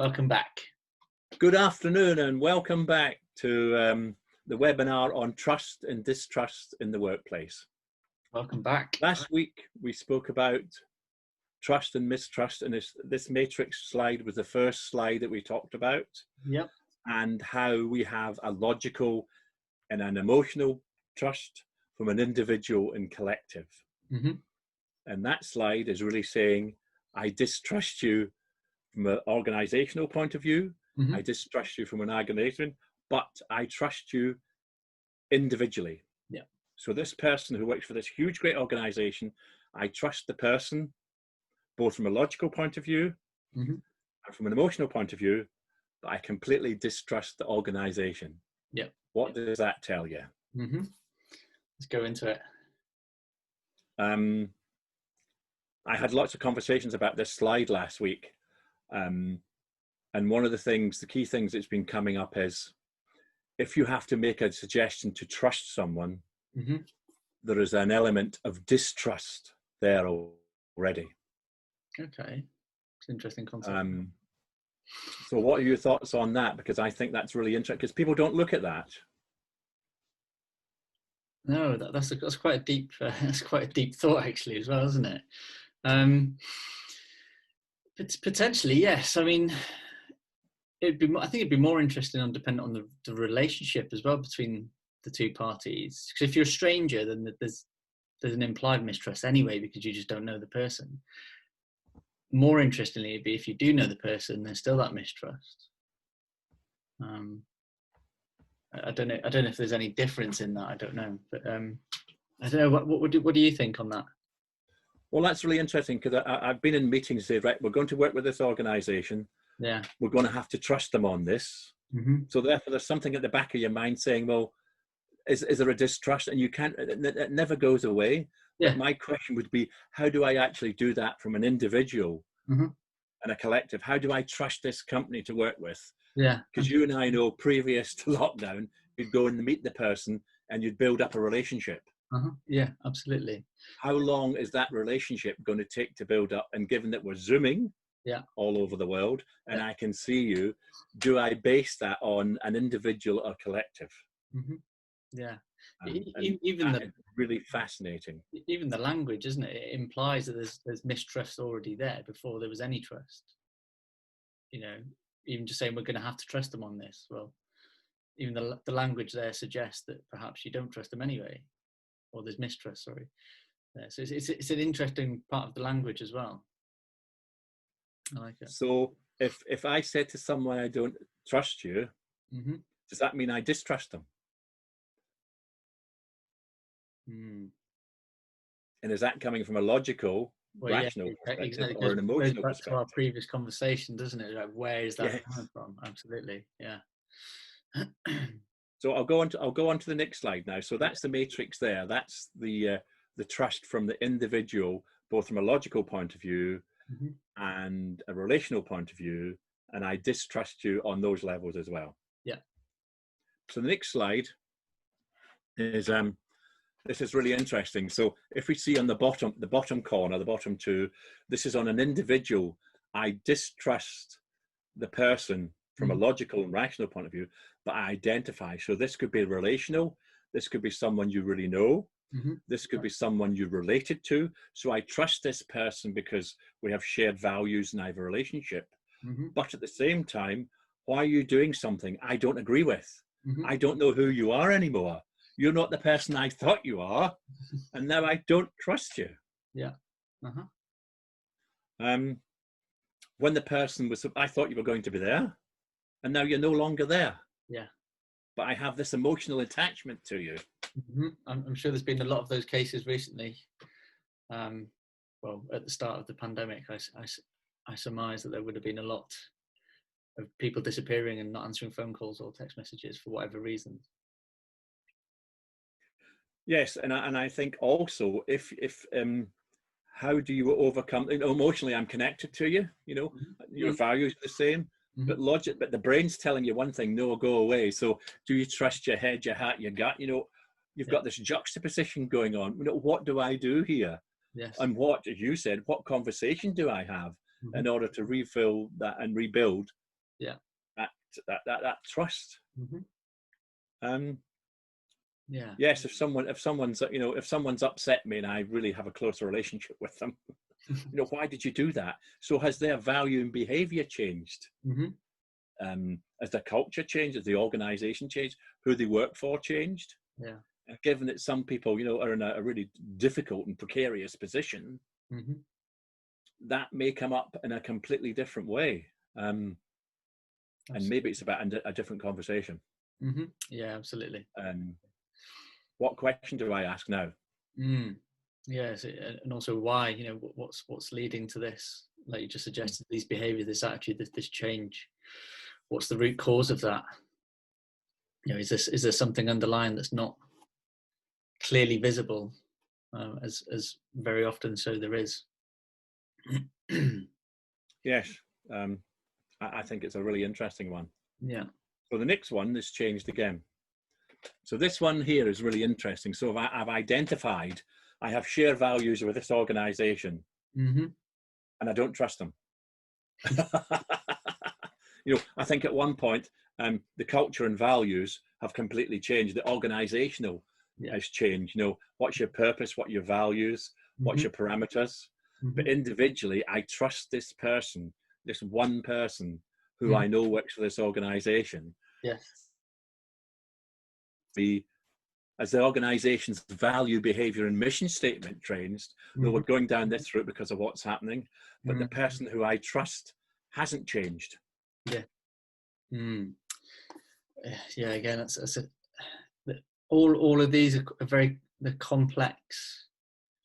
Welcome back. Good afternoon and welcome back to the webinar on trust and distrust in the workplace. Welcome back. Last week we spoke about trust and mistrust, and this matrix slide was the first slide that we talked about. Yep. And how we have a logical and an emotional trust from an individual and collective. Mm-hmm. And that slide is really saying, I distrust you from an organizational point of view. Mm-hmm. I distrust you from an organization, but I trust you individually. Yeah. So this person who works for this huge, great organization, I trust the person, both from a logical point of view Mm-hmm. and from an emotional point of view, but I completely distrust the organization. Yeah. What does that tell you? Mm-hmm. Let's go into it. I had lots of conversations about this slide last week. And one of the key things that's been coming up is, if you have to make a suggestion to trust someone, Mm-hmm. there is an element of distrust there already. Okay. It's an interesting concept. So what are your thoughts on that? Because I think that's really interesting, because people don't look at that. No, that's quite a deep that's quite a deep thought actually as well, isn't it? Potentially, yes. I mean, I think it'd be more interesting and dependent on the relationship as well between the two parties. Because if you're a stranger, then there's an implied mistrust anyway, because you just don't know the person. More interestingly, it'd be if you do know the person, there's still that mistrust. I don't know if there's any difference in that. I don't know, but I don't know. What do you think on that? Well, that's really interesting, because I've been in meetings say, right, we're going to work with this organization. Yeah. We're going to have to trust them on this. Mm-hmm. So therefore, there's something at the back of your mind saying, well, is there a distrust? And you can't, it never goes away. Yeah. But my question would be, how do I actually do that from an individual Mm-hmm. and a collective? How do I trust this company to work with? Yeah. Because you and I know, previous to lockdown, you'd go and meet the person and you'd build up a relationship. Uh-huh. Yeah, absolutely. How long is that relationship going to take to build up? And given that we're Zooming all over the world and I can see you, do I base that on an individual or collective? Mm-hmm. Yeah. Even really fascinating. Even the language, isn't it? It implies that there's mistrust already there before there was any trust. You know, even just saying we're going to have to trust them on this. Well, even the language there suggests that perhaps you don't trust them anyway, or there's mistrust. Sorry. So it's an interesting part of the language as well. I like it. So if I said to someone, I don't trust you, mm-hmm. does that mean I distrust them? Mm. And is that coming from a logical, rational perspective, exactly. or an emotional back perspective? to our previous conversation, doesn't it? Like, where is that Yes. coming from? Absolutely, yeah. So I'll go on to the next slide now. So that's the matrix there. That's the trust from the individual, both from a logical point of view mm-hmm. and a relational point of view. And I distrust you on those levels as well. Yeah. So the next slide is this is really interesting. So if we see on the bottom corner, the bottom two, this is on an individual. I distrust the person from a logical and rational point of view, but I identify. So this could be relational. This could be someone you really know. Mm-hmm. This could be someone you're related to. So I trust this person because we have shared values and I have a relationship. Mm-hmm. But at the same time, why are you doing something I don't agree with? Mm-hmm. I don't know who you are anymore. You're not the person I thought you are. And now I don't trust you. Yeah. Uh-huh. When the person was, I thought you were going to be there, and now you're no longer there. Yeah. But I have this emotional attachment to you. Mm-hmm. I'm sure there's been a lot of those cases recently. Well, at the start of the pandemic, I surmise that there would have been a lot of people disappearing and not answering phone calls or text messages for whatever reason. Yes, and I think also if how do you overcome? Emotionally, I'm connected to you. Mm-hmm. Your values are the same. Mm-hmm. But the brain's telling you one thing, no, go away. So do you trust your head, your heart, your gut? You've got this juxtaposition going on. What do I do here? Yes. And what, as you said, what conversation do I have in order to refill that and rebuild Yeah. That trust. Mm-hmm. Yeah. Yes, if someone's upset me and I really have a closer relationship with them, why did you do that? So has their value and behavior changed? Mm-hmm. Has their culture changed? Has the organization changed? Who they work for changed? Yeah. And given that some people, are in a really difficult and precarious position, Mm-hmm. that may come up in a completely different way. And maybe it's about a different conversation. Mm-hmm. Yeah, absolutely. What question do I ask now? Yes, and also why? What's leading to this? Like you just suggested, these behaviours, this attitude, this change. What's the root cause of that? Is there something underlying that's not clearly visible, as very often so there is? Yes, I think it's a really interesting one. Yeah. So the next one is changed again. So this one here is really interesting. So I've identified, I have shared values with this organization, Mm-hmm. and I don't trust them. I think at one point, the culture and values have completely changed. The organizational has changed. What's your purpose? What are your values? What's your parameters? But individually, I trust this person, this one person who I know works for this organization. Yes. As the organization's value, behavior, and mission statement changed, we're going down this route because of what's happening. But the person who I trust hasn't changed. Yeah. Yeah. Again, all of these are they're complex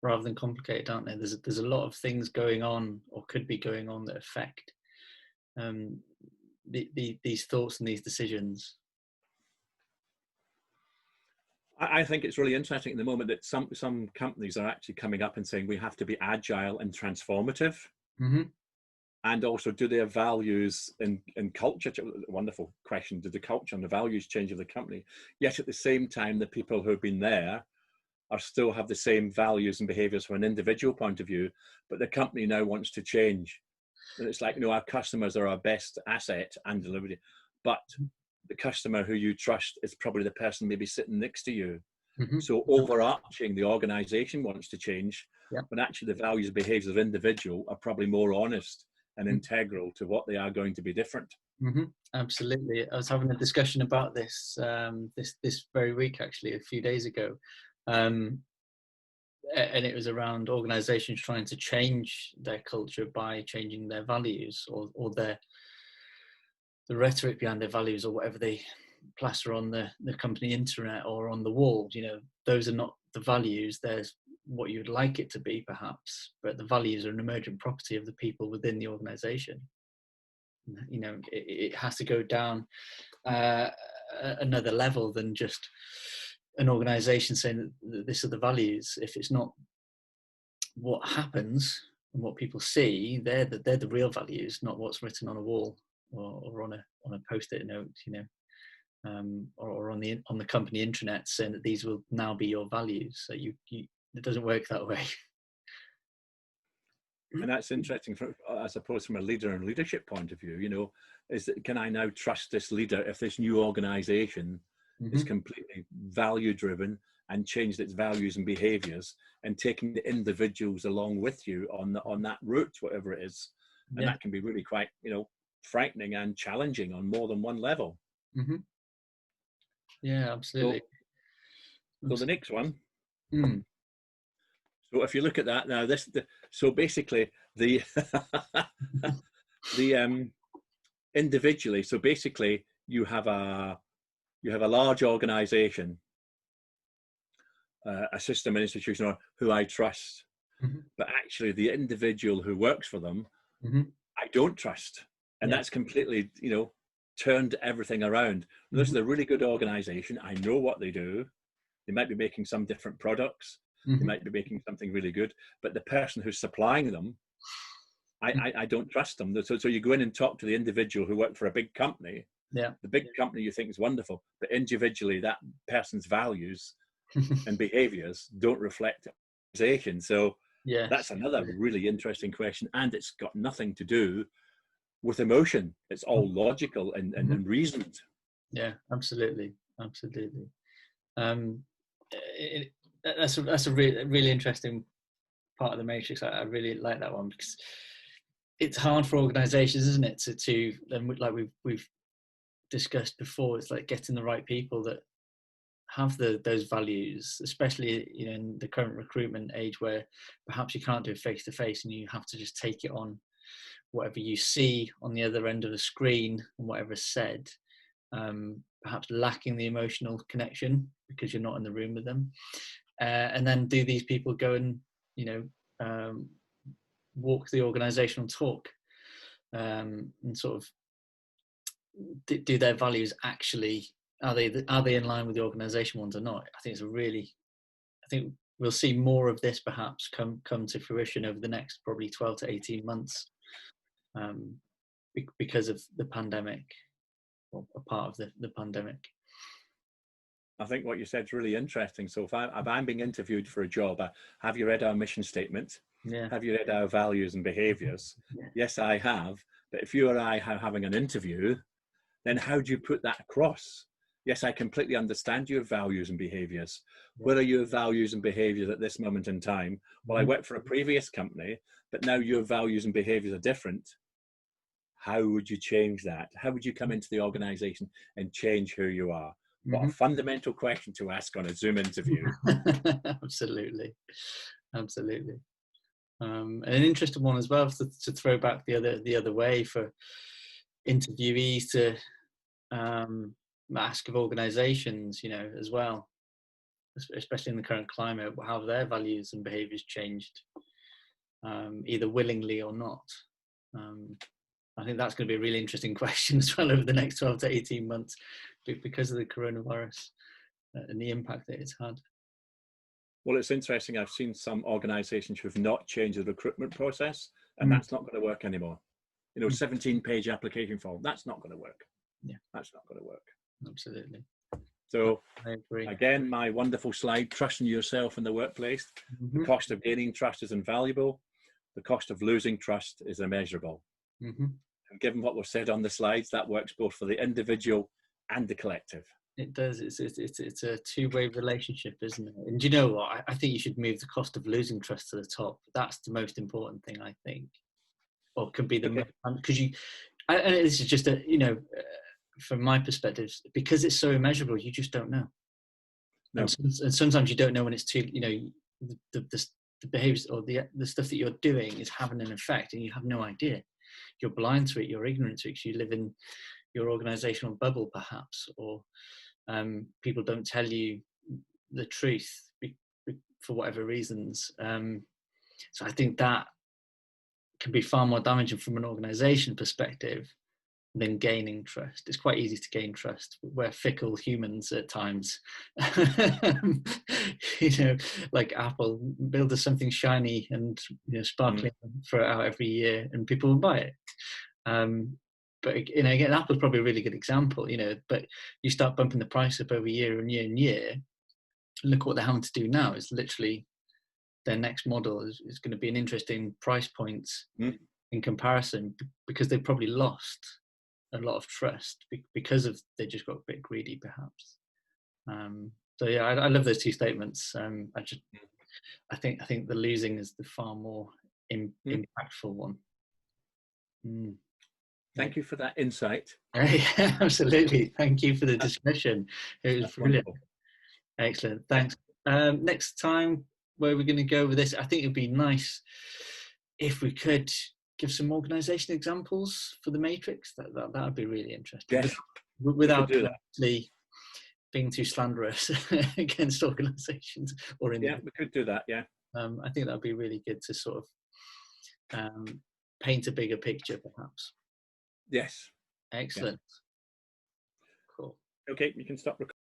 rather than complicated, aren't they? There's a lot of things going on or could be going on that affect these thoughts and these decisions. I think it's really interesting at the moment that some companies are actually coming up and saying we have to be agile and transformative. And also, do their values and culture, wonderful question, do the culture and the values change of the company? Yet at the same time, the people who have been there still have the same values and behaviors from an individual point of view, but the company now wants to change. And it's like, our customers are our best asset and delivery, but the customer who you trust is probably the person maybe sitting next to you. So overarching, the organization wants to change, but actually the values and behaviors of individual are probably more honest and integral to what they are going to be different. Absolutely. I was having a discussion about this this very week, actually, a few days ago. And it was around organizations trying to change their culture by changing their values or the rhetoric behind their values, or whatever they plaster on the company internet or on the wall. Those are not the values. There's what you'd like it to be, perhaps, but the values are an emergent property of the people within the organization. It has to go down another level than just an organization saying that this are the values. If it's not what happens and what people see, they're the real values, not what's written on a wall or on a post-it note, or on the company intranet saying that these will now be your values. So it doesn't work that way. And that's interesting, I suppose, from a leader and leadership point of view. Is that, can I now trust this leader if this new organization is completely value driven and changed its values and behaviors and taking the individuals along with you on that route, whatever it is? And that can be really quite, frightening and challenging on more than one level. Yeah, absolutely. So the next one. So if you look at that now, so basically the individually. So basically, you have a large organization, a system, an institution, who I trust, but actually the individual who works for them, I don't trust, and that's completely, turned everything around. This is a really good organization. I know what they do. They might be making some different products. They might be making something really good, but the person who's supplying them, I don't trust them. So you go in and talk to the individual who worked for a big company. The big company you think is wonderful, but individually that person's values and behaviors don't reflect the organization. So that's another really interesting question, and it's got nothing to do with emotion. It's all logical and reasoned. Yeah, absolutely. Um, that's a really interesting part of the matrix. I really like that one, because it's hard for organizations, isn't it, to like we've discussed before, it's like getting the right people that have those values, especially in the current recruitment age, where perhaps you can't do it face to face and you have to just take it on whatever you see on the other end of the screen and whatever is said, perhaps lacking the emotional connection because you're not in the room with them. And then do these people go and walk the organizational talk, and sort of do their values actually, are they in line with the organization ones or not? I think we'll see more of this perhaps come to fruition over the next probably 12 to 18 months, because of the pandemic, or a part of the pandemic. I think what you said is really interesting. So if I'm being interviewed for a job, have you read our mission statement? Yeah. Have you read our values and behaviors? Yeah. Yes, I have. But if you or I are having an interview, then how do you put that across? Yes, I completely understand your values and behaviors. Yeah. What are your values and behaviors at this moment in time? Well, I worked for a previous company, but now your values and behaviors are different. How would you change that? How would you come into the organization and change who you are? What a fundamental question to ask on a Zoom interview. Absolutely. And an interesting one as well, to throw back the other way for interviewees to ask of organizations, as well, especially in the current climate, how have their values and behaviors changed, either willingly or not. I think that's going to be a really interesting question as well over the next 12 to 18 months, because of the coronavirus and the impact that it's had. Well, it's interesting. I've seen some organizations who have not changed the recruitment process, and that's not going to work anymore. 17-page application form, that's not going to work. Yeah, that's not going to work. Absolutely. So I agree. Again, my wonderful slide, trusting yourself in the workplace. The cost of gaining trust is invaluable. The cost of losing trust is immeasurable. And given what was said on the slides, that works both for the individual and the collective. It does. It's a two-way relationship, isn't it? And do you know what? I think you should move the cost of losing trust to the top. That's the most important thing, I think, or could be the most, because and this is just from my perspective, because it's so immeasurable, you just don't know. No. And sometimes you don't know when it's too, the behaviors or the stuff that you're doing is having an effect, and you have no idea. You're blind to it. You're ignorant to it, because you live in your organizational bubble, perhaps, or people don't tell you the truth for whatever reasons. So I think that can be far more damaging from an organization perspective than gaining trust. It's quite easy to gain trust. We're fickle humans at times. Like Apple, build us something shiny and sparkling, throw it out every year, and people will buy it. But again, Apple's probably a really good example. But you start bumping the price up over year and year and year. Look what they're having to do now. Is literally their next model is going to be an interesting price point in comparison, because they've probably lost a lot of trust because of they just got a bit greedy, perhaps. So yeah, I love those two statements. I think the losing is the far more impactful one. Thank you for that insight. Yeah, absolutely. Thank you for the discussion. It was brilliant. Excellent. Thanks. Next time, where we're going to go with this, I think it'd be nice if we could give some organisation examples for the matrix. That would be really interesting. Yes. Without actually being too slanderous against organisations or in. Yeah, we could do that. Yeah. I think that would be really good to sort of paint a bigger picture, perhaps. Yes. Excellent. Yeah. Cool. Okay, you can stop recording.